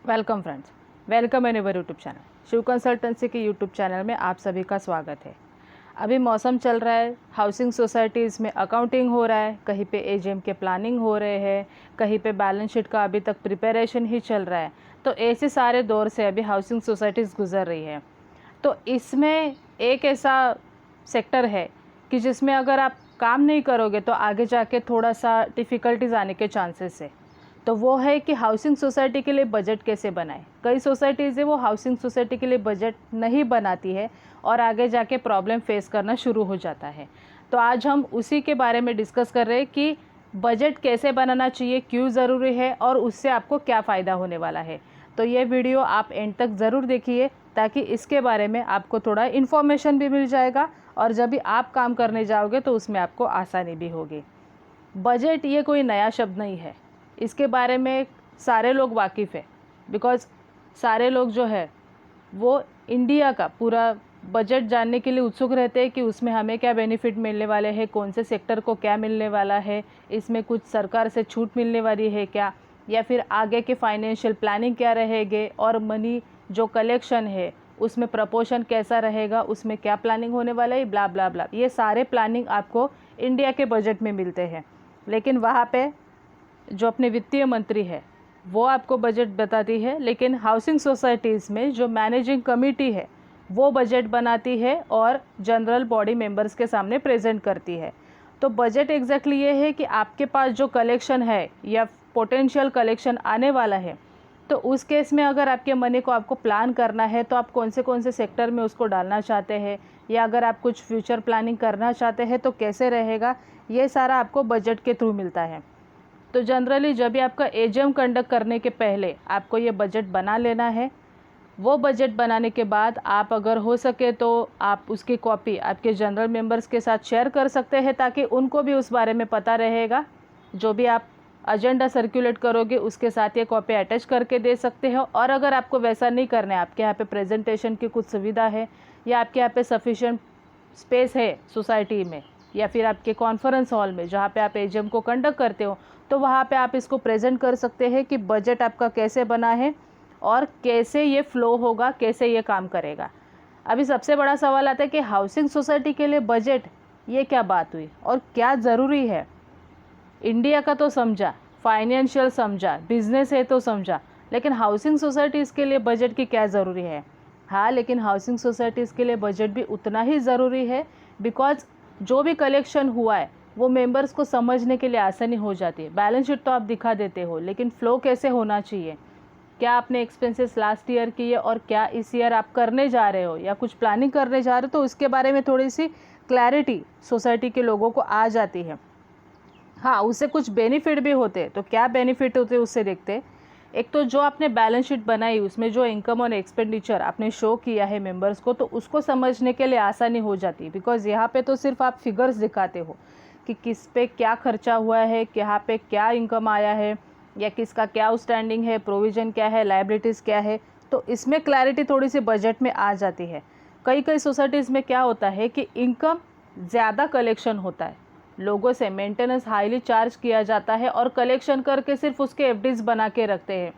Welcome friends, welcome in our YouTube channel. Shiv consultancy के YouTube channel में आप सभी का स्वागत है। अभी मौसम चल रहा है, हाउसिंग सोसाइटीज़ में अकाउंटिंग हो रहा है, कहीं पे एजीएम के प्लानिंग हो रहे हैं, कहीं पे बैलेंस शीट का अभी तक प्रिपरेशन ही चल रहा है। तो ऐसे सारे दौर से अभी हाउसिंग सोसाइटीज़ गुजर रही है। तो इसमें एक ऐसा सेक्टर है कि जिसमें अगर आप काम नहीं करोगे तो आगे जाके थोड़ा सा डिफ़िकल्टीज आने के चांसेस है। तो वो है कि हाउसिंग सोसाइटी के लिए बजट कैसे बनाए। कई सोसाइटीज़ है वो हाउसिंग सोसाइटी के लिए बजट नहीं बनाती है और आगे जाके प्रॉब्लम फेस करना शुरू हो जाता है। तो आज हम उसी के बारे में डिस्कस कर रहे हैं कि बजट कैसे बनाना चाहिए, क्यों ज़रूरी है और उससे आपको क्या फ़ायदा होने वाला है। तो ये वीडियो आप एंड तक ज़रूर देखिए ताकि इसके बारे में आपको थोड़ा इन्फॉर्मेशन भी मिल जाएगा और जब भी आप काम करने जाओगे तो उसमें आपको आसानी भी होगी। बजट ये कोई नया शब्द नहीं है, इसके बारे में सारे लोग वाकिफ़ है। बिकॉज़ सारे लोग जो है वो इंडिया का पूरा बजट जानने के लिए उत्सुक रहते हैं कि उसमें हमें क्या बेनिफिट मिलने वाले हैं, कौन से सेक्टर को क्या मिलने वाला है, इसमें कुछ सरकार से छूट मिलने वाली है क्या, या फिर आगे के फाइनेंशियल प्लानिंग क्या रहेंगे और मनी जो कलेक्शन है उसमें प्रपोर्शन कैसा रहेगा, उसमें क्या प्लानिंग होने वाला है, ब्ला ब्ला ब्ला। ये सारे प्लानिंग आपको इंडिया के बजट में मिलते हैं। लेकिन वहाँ पे जो अपने वित्तीय मंत्री है वो आपको बजट बताती है, लेकिन हाउसिंग सोसाइटीज़ में जो मैनेजिंग कमेटी है वो बजट बनाती है और जनरल बॉडी मेंबर्स के सामने प्रेजेंट करती है। तो बजट एग्जैक्टली ये है कि आपके पास जो कलेक्शन है या पोटेंशियल कलेक्शन आने वाला है, तो उस केस में अगर आपके मनी को आपको प्लान करना है तो आप कौन से सेक्टर में उसको डालना चाहते हैं, या अगर आप कुछ फ्यूचर प्लानिंग करना चाहते हैं तो कैसे रहेगा, ये सारा आपको बजट के थ्रू मिलता है। तो जनरली जब भी आपका एजीएम कंडक्ट करने के पहले आपको ये बजट बना लेना है। वो बजट बनाने के बाद आप अगर हो सके तो आप उसकी कॉपी आपके जनरल मेंबर्स के साथ शेयर कर सकते हैं ताकि उनको भी उस बारे में पता रहेगा। जो भी आप एजेंडा सर्कुलेट करोगे उसके साथ ये कॉपी अटैच करके दे सकते हो। और अगर आपको वैसा नहीं करना है, आपके यहाँ पे प्रेजेंटेशन की कुछ सुविधा है या आपके यहाँ पे सफिशिएंट स्पेस है सोसाइटी में या फिर आपके कॉन्फ्रेंस हॉल में जहाँ पे आप एजीएम को कंडक्ट करते हो, तो वहाँ पे आप इसको प्रेजेंट कर सकते हैं कि बजट आपका कैसे बना है और कैसे ये फ्लो होगा, कैसे ये काम करेगा। अभी सबसे बड़ा सवाल आता है कि हाउसिंग सोसाइटी के लिए बजट, ये क्या बात हुई और क्या ज़रूरी है। इंडिया का तो समझा, फाइनेंशियल समझा, बिजनेस है तो समझा, लेकिन हाउसिंग सोसाइटीज़ के लिए बजट की क्या ज़रूरी है। हाँ, लेकिन हाउसिंग सोसाइटीज़ के लिए बजट भी उतना ही ज़रूरी है। बिकॉज जो भी कलेक्शन हुआ है वो मेंबर्स को समझने के लिए आसानी हो जाती है। बैलेंस शीट तो आप दिखा देते हो, लेकिन फ़्लो कैसे होना चाहिए, क्या आपने एक्सपेंसेस लास्ट ईयर किए और क्या इस ईयर आप करने जा रहे हो या कुछ प्लानिंग करने जा रहे हो, तो उसके बारे में थोड़ी सी क्लैरिटी सोसाइटी के लोगों को आ जाती है। हाँ, उससे कुछ बेनिफिट भी होते हैं। तो क्या बेनिफिट होते हैं उससे देखते हैं। एक तो जो आपने बैलेंस शीट बनाई उसमें जो इनकम और एक्सपेंडिचर आपने शो किया है मेंबर्स को, तो उसको समझने के लिए आसानी हो जाती है। बिकॉज़ यहाँ पे तो सिर्फ आप फिगर्स दिखाते हो कि किस पे क्या खर्चा हुआ है, यहाँ पे क्या इनकम आया है, या किसका क्या आउटस्टैंडिंग है, प्रोविज़न क्या है, लायबिलिटीज़ क्या है। तो इसमें क्लैरिटी थोड़ी सी बजट में आ जाती है। कई कई सोसाइटीज़ में क्या होता है कि इनकम ज़्यादा कलेक्शन होता है, लोगों से मेंटेनेंस हाईली चार्ज किया जाता है और कलेक्शन करके सिर्फ उसके एफडीज बना के रखते हैं।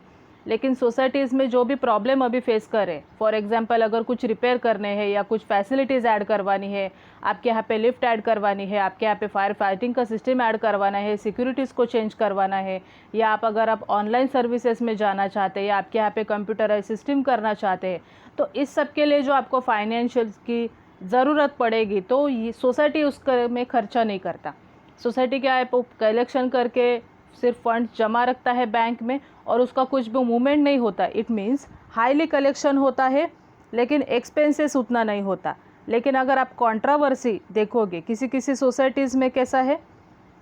लेकिन सोसाइटीज़ में जो भी प्रॉब्लम अभी फेस करे, फॉर एग्जांपल अगर कुछ रिपेयर करने हैं या कुछ फैसिलिटीज़ ऐड करवानी है, आपके यहाँ पे लिफ्ट ऐड करवानी है, आपके यहाँ पे फायर फाइटिंग का सिस्टम ऐड करवाना है, सिक्योरिटीज़ को चेंज करवाना है, या आप ऑनलाइन सर्विसेज में जाना चाहते हैं या आपके यहाँ पे कंप्यूटराइज सिस्टम करना चाहते हैं, तो इस सब के लिए जो आपको फाइनेंशियल की ज़रूरत पड़ेगी तो ये सोसाइटी उस में खर्चा नहीं करता। सोसाइटी क्या है, कलेक्शन करके सिर्फ फंड जमा रखता है बैंक में और उसका कुछ भी मूवमेंट नहीं होता। इट मीन्स हाईली कलेक्शन होता है लेकिन एक्सपेंसेस उतना नहीं होता। लेकिन अगर आप कंट्रोवर्सी देखोगे, किसी किसी सोसाइटीज़ में कैसा है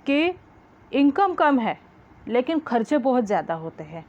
कि इनकम कम है लेकिन खर्चे बहुत ज़्यादा होते हैं,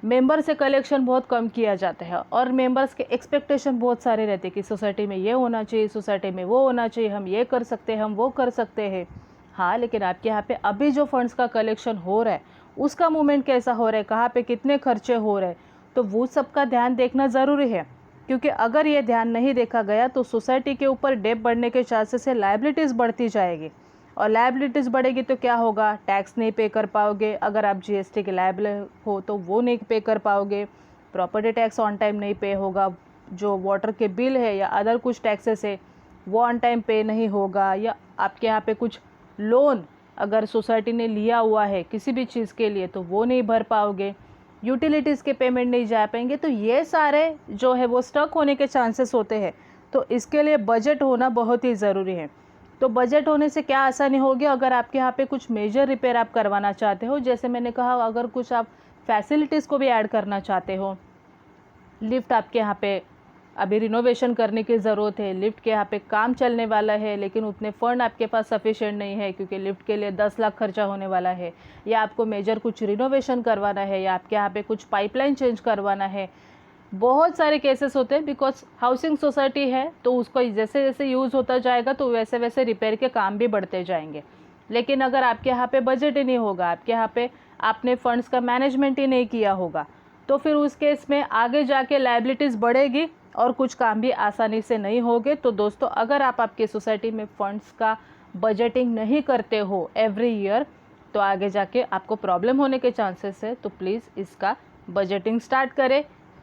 मेंबर से कलेक्शन बहुत कम किया जाता है और मेंबर्स के एक्सपेक्टेशन बहुत सारे रहते हैं कि सोसाइटी में ये होना चाहिए, सोसाइटी में वो होना चाहिए, हम ये कर सकते हैं, हम वो कर सकते हैं। हाँ, लेकिन आपके यहाँ पे अभी जो फंड्स का कलेक्शन हो रहा है उसका मूवमेंट कैसा हो रहा है, कहाँ पे कितने खर्चे हो रहे हैं, तो वो सब का ध्यान देखना ज़रूरी है। क्योंकि अगर ये ध्यान नहीं देखा गया तो सोसाइटी के ऊपर डेट बढ़ने के चांसेस है, लायबिलिटीज़ बढ़ती जाएगी और लायबिलिटीज़ बढ़ेगी तो क्या होगा, टैक्स नहीं पे कर पाओगे, अगर आप जीएसटी के लायबल हो तो वो नहीं पे कर पाओगे, प्रॉपर्टी टैक्स ऑन टाइम नहीं पे होगा, जो वाटर के बिल है या अदर कुछ टैक्सेस है वो ऑन टाइम पे नहीं होगा, या आपके यहाँ पे कुछ लोन अगर सोसाइटी ने लिया हुआ है किसी भी चीज़ के लिए तो वो नहीं भर पाओगे, यूटिलिटीज़ के पेमेंट नहीं जा पाएंगे, तो ये सारे जो है वो स्टक होने के चांसेस होते हैं। तो इसके लिए बजट होना बहुत ही ज़रूरी है। तो बजट होने से क्या आसानी होगी, अगर आपके यहाँ पे कुछ मेजर रिपेयर आप करवाना चाहते हो, जैसे मैंने कहा अगर कुछ आप फैसिलिटीज़ को भी ऐड करना चाहते हो, लिफ्ट आपके यहाँ पे अभी रिनोवेशन करने की ज़रूरत है, लिफ्ट के यहाँ पे काम चलने वाला है लेकिन उतने फ़ंड आपके पास सफिशिएंट नहीं है क्योंकि लिफ्ट के लिए 10 लाख खर्चा होने वाला है, या आपको मेजर कुछ रिनोवेशन करवाना है, या आपके यहाँ पे कुछ पाइपलाइन चेंज करवाना है। बहुत सारे केसेस होते हैं, बिकॉज हाउसिंग सोसाइटी है तो उसको जैसे जैसे यूज़ होता जाएगा तो वैसे वैसे रिपेयर के काम भी बढ़ते जाएंगे। लेकिन अगर आपके यहाँ पे बजट ही नहीं होगा, आपके यहाँ पे आपने फंड्स का मैनेजमेंट ही नहीं किया होगा, तो फिर उस केस में आगे जाके लायबिलिटीज़ बढ़ेगी और कुछ काम भी आसानी से नहीं होंगे। तो दोस्तों, अगर आप आपकी सोसाइटी में फंड्स का बजटिंग नहीं करते हो एवरी ईयर तो आगे जाके आपको प्रॉब्लम होने के चांसेस है। तो प्लीज़ इसका बजटिंग स्टार्ट करें।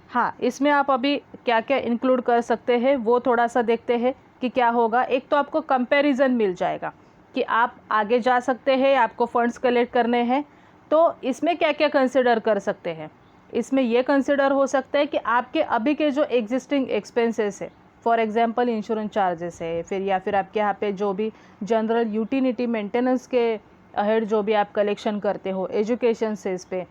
हाँ, इसमें आप अभी क्या क्या इंक्लूड कर सकते हैं वो थोड़ा सा देखते हैं कि क्या होगा। एक तो आपको कंपैरिजन मिल जाएगा कि आप आगे जा सकते हैं, आपको फंड्स कलेक्ट करने हैं, तो इसमें क्या क्या कंसिडर कर सकते हैं। इसमें यह कंसिडर हो सकता है कि आपके अभी के जो एग्जिस्टिंग एक्सपेंसेस है, फॉर एग्जांपल इंश्योरेंस चार्जेस है, या फिर आपके यहाँ पे जो भी जनरल यूटिलिटी मेंटेनेंस के अहेड जो भी आप कलेक्शन करते हो, एजुकेशन सेस पे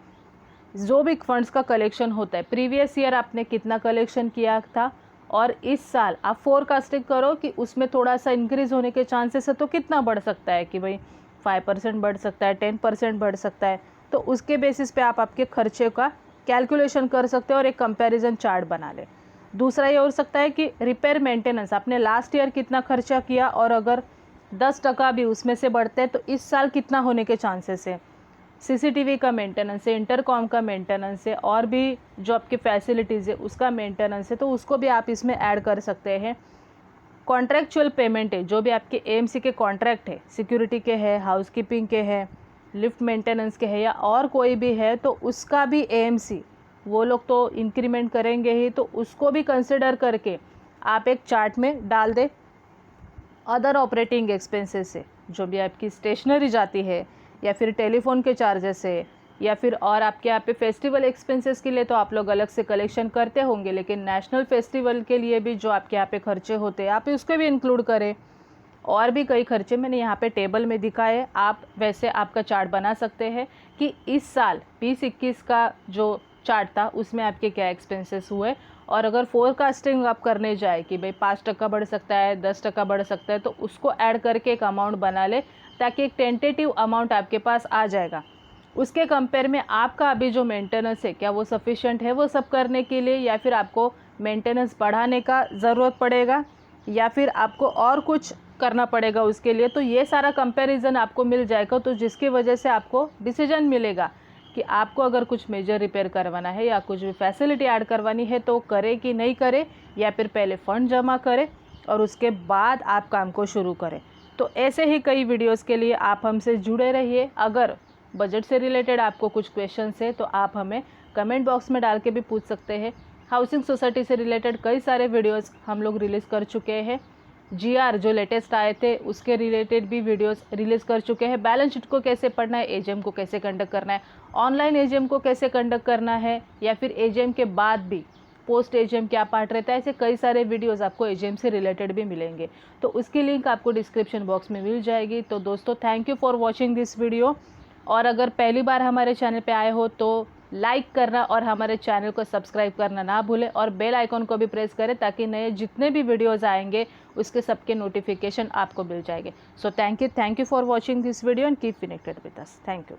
जो भी फंड्स का कलेक्शन होता है, प्रीवियस ईयर आपने कितना कलेक्शन किया था और इस साल आप फोरकास्टिंग करो कि उसमें थोड़ा सा इंक्रीज होने के चांसेस है तो कितना बढ़ सकता है, कि भाई 5% बढ़ सकता है, 10% बढ़ सकता है। तो उसके बेसिस पे आप आपके खर्चे का कैलकुलेशन कर सकते हो और एक कंपैरिजन चार्ट बना ले। दूसरा ये हो सकता है कि रिपेयर मेंटेनेंस आपने लास्ट ईयर कितना खर्चा किया और अगर 10% भी उसमें से बढ़ते हैं तो इस साल कितना होने के चांसेस है। सीसीटीवी का मेंटेनेंस है, इंटरकॉम का मेंटेनेंस है, और भी जो आपकी फैसिलिटीज़ है उसका मेंटेनेंस है, तो उसको भी आप इसमें ऐड कर सकते हैं। कॉन्ट्रैक्चुअल पेमेंट है, जो भी आपके एएमसी के कॉन्ट्रैक्ट है, सिक्योरिटी के है, हाउसकीपिंग के है, लिफ्ट मेंटेनेंस के है, या और कोई भी है, तो उसका भी एएमसी वो लोग तो इंक्रीमेंट करेंगे ही, तो उसको भी कंसिडर करके आप एक चार्ट में डाल दें। अदर ऑपरेटिंग एक्सपेंसेस है, जो भी आपकी स्टेशनरी जाती है, या फिर टेलीफोन के चार्जेस है, या फिर और आपके यहाँ पे फेस्टिवल एक्सपेंसेस के लिए तो आप लोग अलग से कलेक्शन करते होंगे, लेकिन नेशनल फेस्टिवल के लिए भी जो आपके यहाँ पे खर्चे होते हैं आप उसको भी इंक्लूड करें। और भी कई खर्चे मैंने यहाँ पे टेबल में दिखाए, आप वैसे आपका चार्ट बना सकते हैं कि इस साल 2021 का जो चार्ट था उसमें आपके क्या एक्सपेंसेस हुए, और अगर फोरकास्टिंग आप करने जाए कि भाई 5% बढ़ सकता है, 10% बढ़ सकता है, तो उसको ऐड करके एक अमाउंट बना ले ताकि एक टेंटेटिव अमाउंट आपके पास आ जाएगा। उसके कंपेयर में आपका अभी जो मेंटेनेंस है क्या वो सफिशिएंट है वो सब करने के लिए, या फिर आपको मेंटेनेंस बढ़ाने का ज़रूरत पड़ेगा, या फिर आपको और कुछ करना पड़ेगा उसके लिए। तो ये सारा कंपैरिजन आपको मिल जाएगा, तो जिसकी वजह से आपको डिसीजन मिलेगा कि आपको अगर कुछ मेजर रिपेयर करवाना है या कुछ भी फैसिलिटी ऐड करवानी है तो करे कि नहीं करे, या फिर पहले फ़ंड जमा करें और उसके बाद आप काम को शुरू करें। तो ऐसे ही कई वीडियोस के लिए आप हमसे जुड़े रहिए। अगर बजट से रिलेटेड आपको कुछ क्वेश्चंस है तो आप हमें कमेंट बॉक्स में डाल के भी पूछ सकते हैं। हाउसिंग सोसाइटी से रिलेटेड कई सारे वीडियोस हम लोग रिलीज़ कर चुके हैं। जीआर जो लेटेस्ट आए थे उसके रिलेटेड भी वीडियोस रिलीज़ कर चुके हैं। बैलेंस शीट को कैसे पढ़ना है, एजीएम को कैसे कंडक्ट करना है, ऑनलाइन एजीएम को कैसे कंडक्ट करना है, या फिर एजीएम के बाद भी पोस्ट एजीएम क्या पार्ट रहता है, ऐसे कई सारे वीडियोस आपको एजीएम से रिलेटेड भी मिलेंगे। तो उसकी लिंक आपको डिस्क्रिप्शन बॉक्स में मिल जाएगी। तो दोस्तों, thank you for watching this video. और अगर पहली बार हमारे चैनल पे आए हो तो लाइक करना और हमारे चैनल को सब्सक्राइब करना ना भूलें, और बेल आइकॉन को भी प्रेस करें ताकि नए जितने भी वीडियोज़ आएंगे उसके सबके नोटिफिकेशन आपको मिल जाएंगे। So thank you for watching this video and keep connected with us. Thank you.